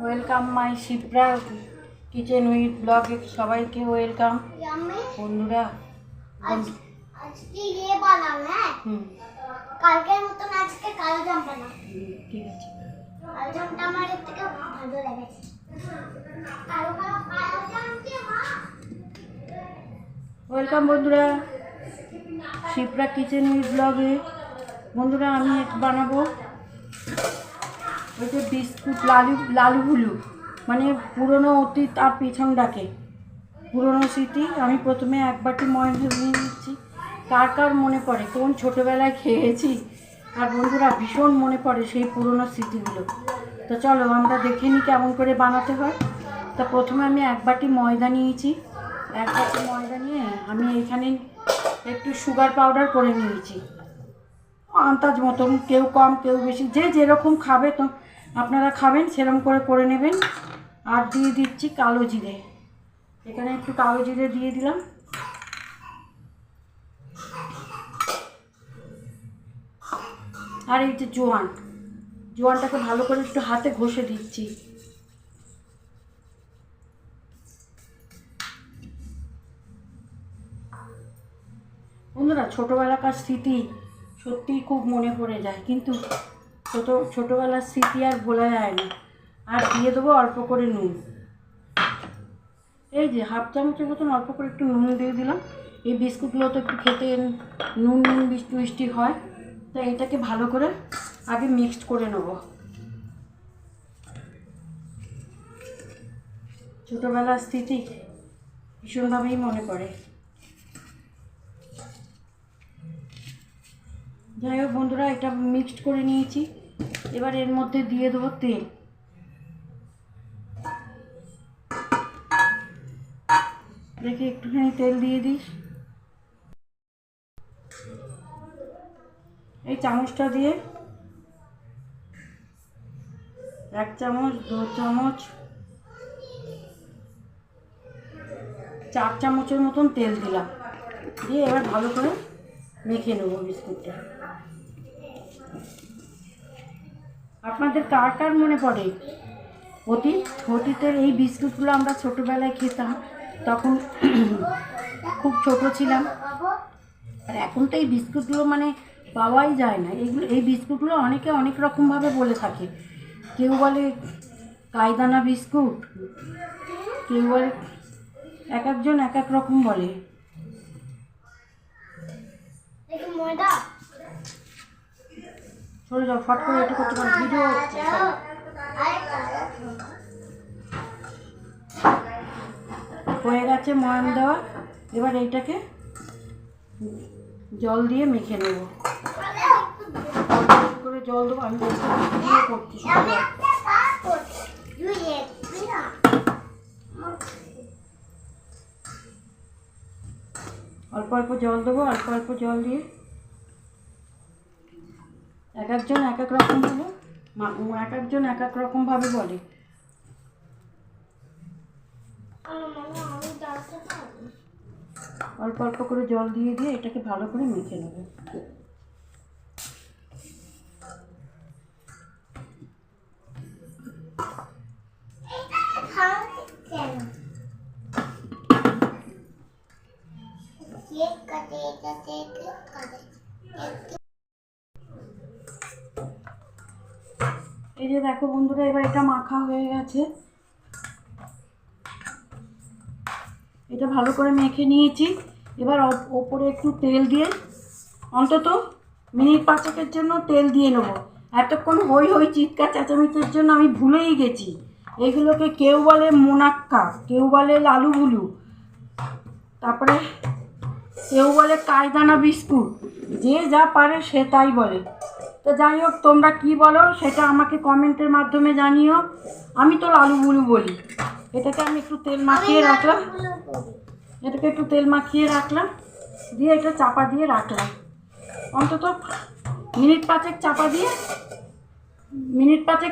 Welcome my Shipra kitchen with ব্লগে সবাইকে welcome বন্ধুরা। আজকে ये বানাও হ্যাঁ কালকের মতন আজকে কালো জাম বানাও। ঠিক আছে, কালো জামটা আমার থেকে ভালো লেগেছে। কালো জাম কি মা? ওয়েলকাম বন্ধুরা শিপ্রা কিচেন উইথ ব্লগে। বন্ধুরা আমি বানাবো ওই যে বিস্কুট লালু ভুলু, মানে পুরনো অতীত আর পিছন ডাকে পুরনো স্মৃতি। আমি প্রথমে এক বাটি ময়দা নিয়ে নিচ্ছি। কার কার মনে পড়ে কোন ছোটোবেলায় খেয়েছি, আর বন্ধুরা ভীষণ মনে পড়ে সেই পুরনো স্মৃতিগুলো। তো চলো আমরা দেখে নিই কেমন করে বানাতে হয়। তা প্রথমে আমি এক বাটি ময়দা নিয়েছি। এক বাটি ময়দা নিয়ে আমি এখানে একটু সুগার পাউডার করে নিয়েছি আন্দাজ মতন, কেউ কম কেউ বেশি, যে যেরকম খাবে তো আপনারা খাবেন সেরকম করে নেবেন। আর দিয়ে দিচ্ছি কালো জিরে, এখানে একটু কালো জিরে দিয়ে দিলাম। আর এই যে জোয়ানটাকে ভালো করে একটু হাতে ঘষে দিচ্ছি। বন্ধুরা ছোটোবেলাকার স্মৃতি সত্যিই খুব মনে পড়ে যায়, কিন্তু ছোটোবেলার স্মৃতি আর ভোলা যায় না। আর দিয়ে দেবো অল্প করে নুন, এই যে হাফ চামচের মতন অল্প করে একটু নুন দিয়ে দিলাম। এই বিস্কুটগুলো তো একটু খেতে নুন মিষ্টি মিষ্টি হয়, তাই এটাকে ভালো করে আগে মিক্সড করে নেব। ছোটোবেলার স্মৃতি ভীষণভাবেই মনে পড়ে। যাই হোক বন্ধুরা, এটা মিক্সড করে নিয়েছি। এবার এর মধ্যে দিয়ে দেবো তেল। দেখি একটুখানি তেল দিয়ে দিস। এই চামচটা দিয়ে 1 চামচ 2 চামচ 4 চামচের মতন তেল দিলাম। দিয়ে এবার ভালো করে মেখে নেবো বিস্কুটটা। আপনাদের কার কার মনে পড়ে অতীতের এই বিস্কুটগুলো? আমরা ছোটোবেলায় খেতাম, তখন খুব ছোট ছিলাম। আর এখন তো এই বিস্কুটগুলো মানে পাওয়াই যায় না। এই বিস্কুটগুলো অনেকে অনেক রকমভাবে বলে থাকে। কেউ বলে কায়দানা বিস্কুট, কেউ বলে, এক একজন এক এক রকম বলে। চলে যাও, ফট করে এটা করতে পারো, ভিডিও হচ্ছে। হয়ে গেছে ময়াম দেওয়া। এবার এইটাকে জল দিয়ে মেখে নেব। করে জল দেবো, আমি দিয়ে করছি। অল্প অল্প জল দেবো, অল্প অল্প জল দিয়ে এক একজন এক এক রকম ভাবে, এক একজন এক এক রকম ভাবে বলে। অল্প অল্প করে জল দিয়ে দিয়ে এটাকে ভালো করে মেখে নেব। এই যে দেখো বন্ধুরা, এবার এটা মাখা হয়ে গেছে। এটা ভালো করে মেখে নিয়েছি। এবার ওপরে একটু তেল দিয়ে অন্তত মিনিট 5 জন্য তেল দিয়ে নেবো। এতক্ষণ হই হই চিৎকার চেঁচামেচির জন্য আমি ভুলেই গেছি। এইগুলোকে কেউ বলে মোনাক্কা, কেউ বলে লালু ভুলু, তারপরে কেউ বলে কায়দানা বিস্কুট, যে যা পারে সে তাই বলে। তো যাই হোক, তোমরা কি বলো সেটা আমাকে কমেন্টের মাধ্যমে জানিও। আমি তো লালু ভুলু বলি। এটাকে আমি একটু তেল মাখিয়ে রাখলাম, দিয়ে এটা চাপা দিয়ে রাখলাম অন্তত মিনিট 5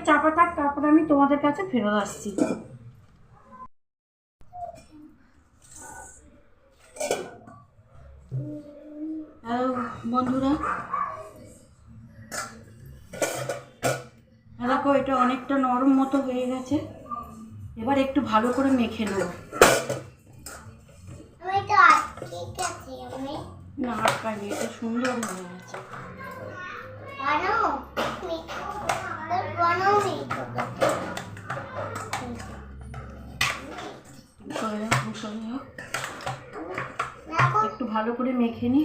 চাপা থাক। তারপরে আমি তোমাদের কাছে ফেরত আসছি। হ্যালো বন্ধুরা, এটা অনেকটা নরম মতো হয়ে গেছে। এবার একটু ভালো করে মেখে নেব। আমি তো ঠিক আছে আমি না আটকানি, এটা সুন্দর হয়ে গেছে। বানাও বানাও নি একটু ভালো করে মেখে নি।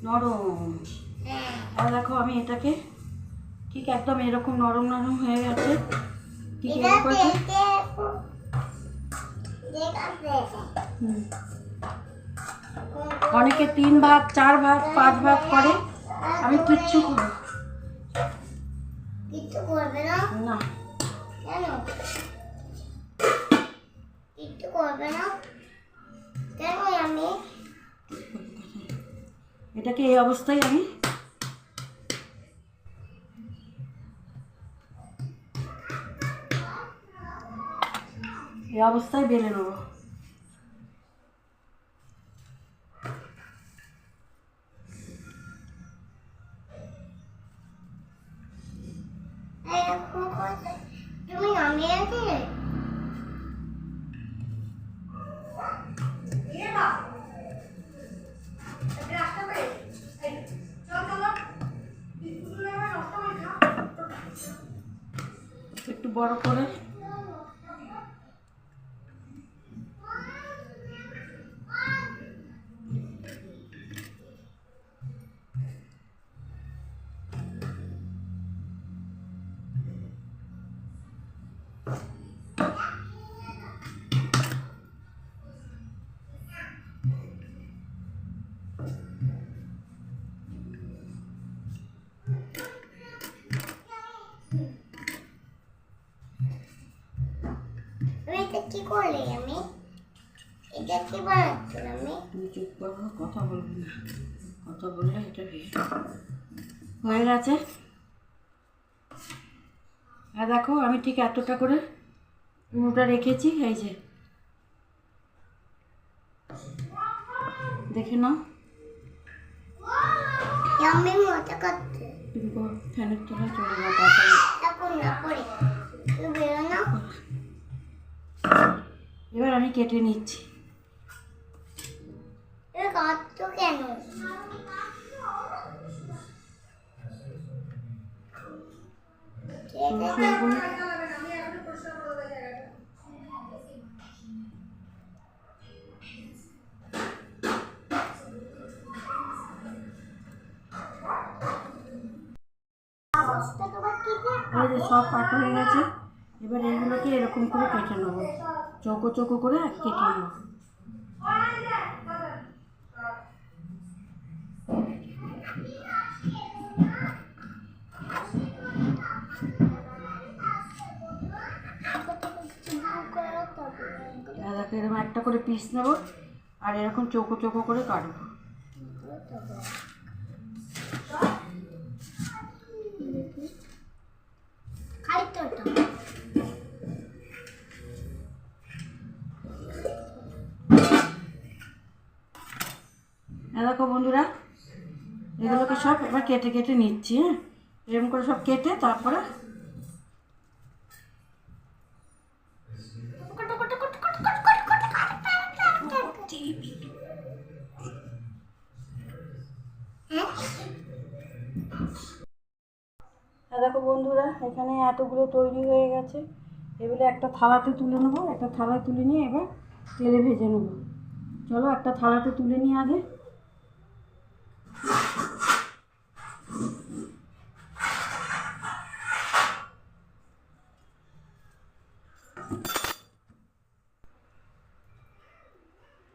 নরম। আর দেখো আমি এটাকে ঠিক একদম এরকম নরম নরম হয়ে গেছে। ঠিক এরকম অনেকে 3 ভাগ 4 ভাগ 5 ভাগ করে, আমি কিচ্ছু করবে না না। কেন কিচ্ছু করবে না কেন? আমি এটাকে এই অবস্থায় আমি বেলে নেব। তুমি নামিয়ে দিলে একটু বড় করে কি করলে? আমি এটা কি বানাচ্ছিলাম? আমি তুমি চুপ করো, কথা বলবি না। কথা বললে এটা হয়ে গেছে। আর দেখো আমি ঠিক এতটা করে পুরোটা রেখেছি। এই যে দেখে নাও। আমি মজা করতে তুমি ফ্যানের তলায় চলে যাও, তারপরে এখন না পড়ে তুমি বেরো না। এবার আমি কেটে নিচ্ছি। এটা কাটছো কেন? সব কাটা হয়ে গেছে। এবার এইগুলোকে এরকম করে কেটে নেবো, চৌকো চৌকো করে কেটে নেবো। এরকম একটা করে পিস নেবো আর এরকম চৌকো চৌকো করে কাটবো। দেখো বন্ধুরা, এগুলোকে সব এবার কেটে কেটে নিচ্ছি। হ্যাঁ, এরকম করে সব কেটে তারপরে দেখো বন্ধুরা, এখানে এতগুলো তৈরি হয়ে গেছে। এগুলো একটা থালাতে তুলে নেবো। একটা থালায় তুলে নিয়ে এবার তেলে ভেজে নেবো। চলো একটা থালাতে তুলে নিয়ে আগে।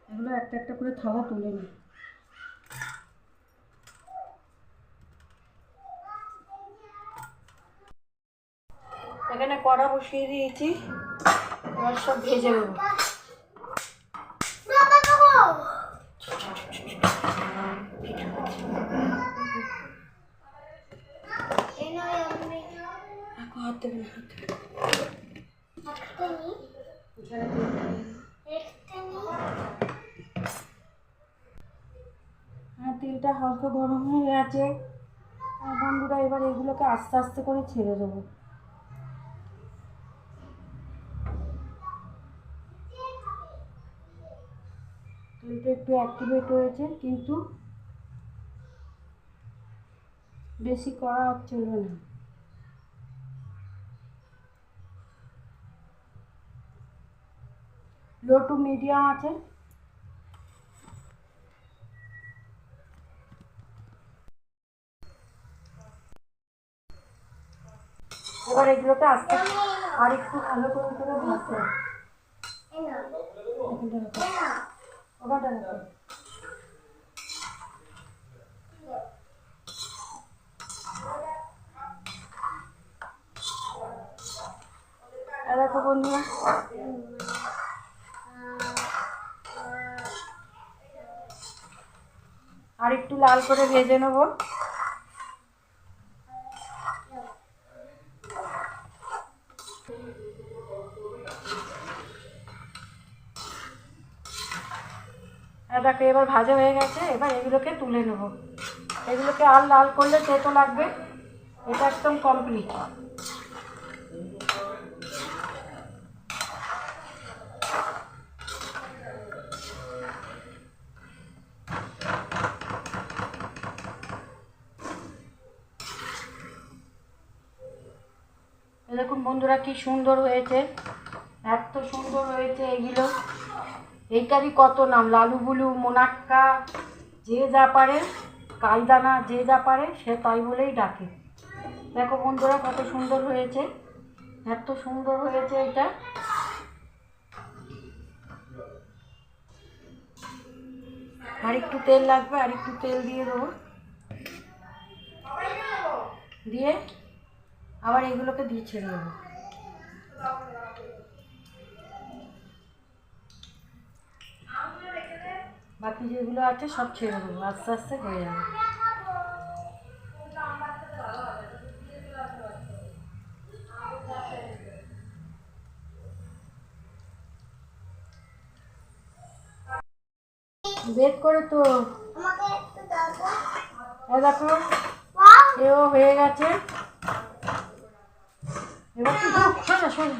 এগুলো একটা একটা করে থালা তুলে নিই। এখানে কড়া বসিয়ে দিয়েছি, এবার সব ভেজে নেবো। হাত দেবে না, হাত দেবে না। একটা নিই, এখানে তেলটা দিয়ে দেবো। একটা নিই। হ্যাঁ, তেলটা হালকা গরম হয়ে গেছে। আর বন্ধুরা এবার এগুলোকে আস্তে আস্তে করে ছেড়ে দেবো। তেলটা একটু অ্যাক্টিভেট হয়েছে, কিন্তু বেশি করা চলবে না। লো টু মিডিয়াম আছে। এবার এগুলোকে আস্তে আর একটু ভালো করে করে ভাজতে হবে। এই নাও, এখানটা রাখো, এই নাও। ওখানটা রাখো। আর দেখো বন্ধুরা, আর একটু লাল করে ভেজে নেবো। আর দেখো এবার ভাজা হয়ে গেছে, এবার এগুলোকে তুলে নেবো। এগুলোকে আর লাল করলে তেতো লাগবে। এটা একদম কমপ্লিট। দেখুন বন্ধুরা কি সুন্দর হয়েছে, এত সুন্দর হয়েছে এগুলো। এইটারই কত নাম, লালু বুলু, মোনাক্কা, যে যা পারে, কাইদানা, যে যা পারে সে তাই বলেই ডাকে। দেখো বন্ধুরা কত সুন্দর হয়েছে, এত সুন্দর হয়েছে এটা। আর একটু তেল লাগবে, আর একটু তেল দিয়ে দেবো। দিয়ে আবার এগুলোকে দিয়ে ছেড়ে দেবো। বাকি যেগুলো আছে সব ছেড়ে দেবো, আস্তে আস্তে হয়ে যাবে। বের করে তো আমাকে একটু দাও তো। দেখো ওয়াও, এও হয়ে গেছে। এবার কি সোজা সোজা।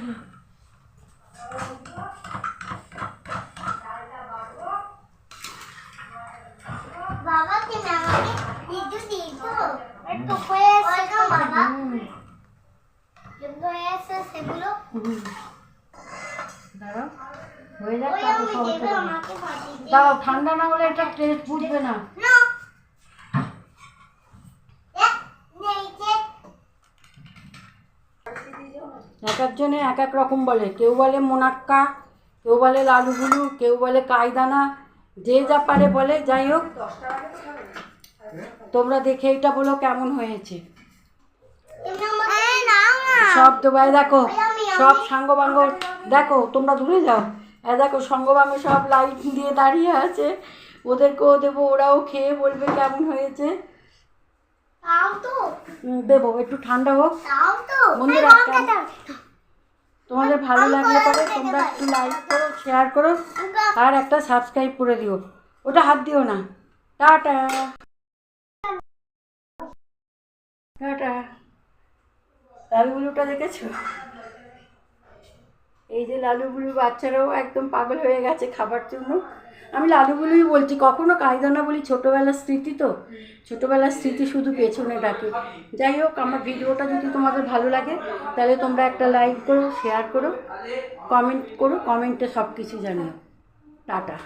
বাবা তুমি আমাকে ভিডিও দিয়েছো? একটু হয়ে এসেছে বাবা। যেগুলো হয়ে এসেছে সেগুলো দাঁড়াও হয়ে যাক, ওই তারপর আমি সবাই দেবে করে দেবো। আমাকে পাঠিয়ে দিও। দাঁড়াও, ঠান্ডা না হলে এটা টেস্ট বুঝবে না। না নেই যে এক একজনে এক এক রকম বলে, কেউ বলে মোনাক্কা, কেউ বলে লালু বুলু, কেউ বলে কায়দানা, যে যা পারে বলে। যাই হোক, তোমরা দেখে এটা বলো কেমন হয়েছে। তুমি আমাকে নাও না। সব দেবাই দেখো, সব সাঙ্গবাঙ্গ দেখো, তোমরা দূরে যাও। দেখো সঙ্গবাঙ্গ সব লাইট দিয়ে দাঁড়িয়ে আছে, ওদেরকেও দেবো, ওরাও খেয়ে বলবে কেমন হয়েছে। তাও তো, দেবো, একটু ঠান্ডা হোক। তাও তো। বন্ধুরা, এই গরমটা দাও। তোমাদের ভালো লাগলে পরে তোমরা একটু লাইক করো, শেয়ার করো, আর একটা সাবস্ক্রাইব করে দিও। ওটা হাত দিও না। Tata tata. লালু বুলুটা দেখেছো? এই যে লালু বুলু বাচ্চারাও একদম পাগল হয়ে গেছে খাবার জন্য। আমি লালু বুলুই বলছি, কখনো কায়দানা বলি, ছোটোবেলার স্মৃতি তো, ছোটোবেলার স্মৃতি শুধু পেছনে ডাকে। যাই হোক, আমার ভিডিওটা যদি তোমাদের ভালো লাগে তাহলে তোমরা একটা লাইক করো, শেয়ার করো, কমেন্ট করো, কমেন্টে সব কিছু জানিও। টাটা।